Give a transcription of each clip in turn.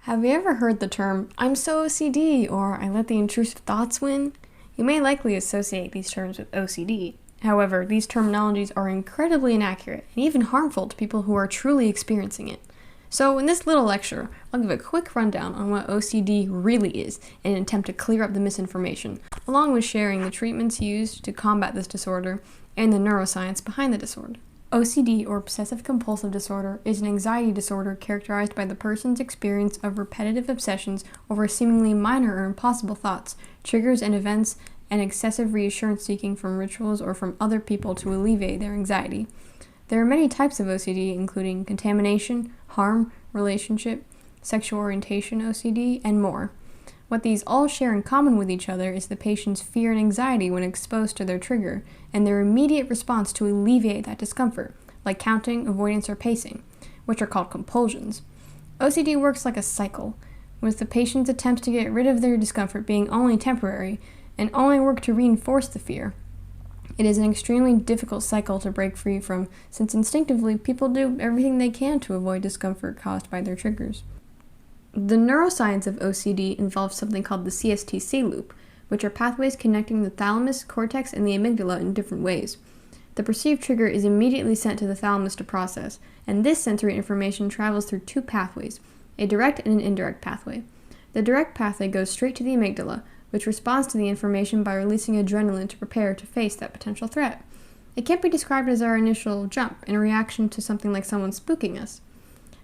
Have you ever heard the term, "I'm so OCD," or "I let the intrusive thoughts win"? You may likely associate these terms with OCD. However, these terminologies are incredibly inaccurate and even harmful to people who are truly experiencing it. So in this little lecture, I'll give a quick rundown on what OCD really is in an attempt to clear up the misinformation, along with sharing the treatments used to combat this disorder and the neuroscience behind the disorder. OCD, or Obsessive Compulsive Disorder, is an anxiety disorder characterized by the person's experience of repetitive obsessions over seemingly minor or impossible thoughts, triggers and events, and excessive reassurance seeking from rituals or from other people to alleviate their anxiety. There are many types of OCD, including contamination, harm, relationship, sexual orientation OCD, and more. What these all share in common with each other is the patient's fear and anxiety when exposed to their trigger, and their immediate response to alleviate that discomfort, like counting, avoidance, or pacing, which are called compulsions. OCD works like a cycle, with the patient's attempts to get rid of their discomfort being only temporary, and only work to reinforce the fear. It is an extremely difficult cycle to break free from, since instinctively people do everything they can to avoid discomfort caused by their triggers. The neuroscience of OCD involves something called the CSTC loop, which are pathways connecting the thalamus, cortex, and the amygdala in different ways. The perceived trigger is immediately sent to the thalamus to process, and this sensory information travels through two pathways, a direct and an indirect pathway. The direct pathway goes straight to the amygdala, which responds to the information by releasing adrenaline to prepare to face that potential threat. It can't be described as our initial jump in a reaction to something like someone spooking us.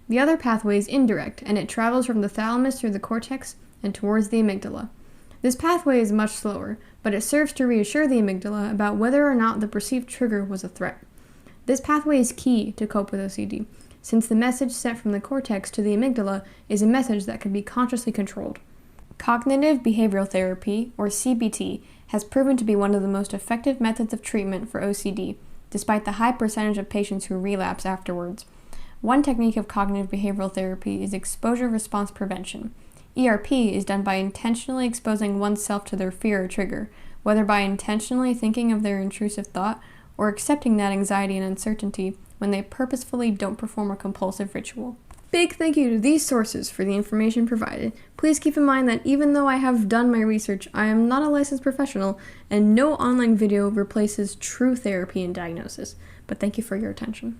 The other pathway is indirect, and it travels from the thalamus through the cortex and towards the amygdala. This pathway is much slower, but it serves to reassure the amygdala about whether or not the perceived trigger was a threat. This pathway is key to cope with OCD, since the message sent from the cortex to the amygdala is a message that can be consciously controlled. Cognitive behavioral therapy, or CBT, has proven to be one of the most effective methods of treatment for OCD, despite the high percentage of patients who relapse afterwards. One technique of cognitive behavioral therapy is exposure response prevention. ERP is done by intentionally exposing oneself to their fear or trigger, whether by intentionally thinking of their intrusive thought or accepting that anxiety and uncertainty when they purposefully don't perform a compulsive ritual. Big thank you to these sources for the information provided. Please keep in mind that even though I have done my research, I am not a licensed professional, and no online video replaces true therapy and diagnosis. But thank you for your attention.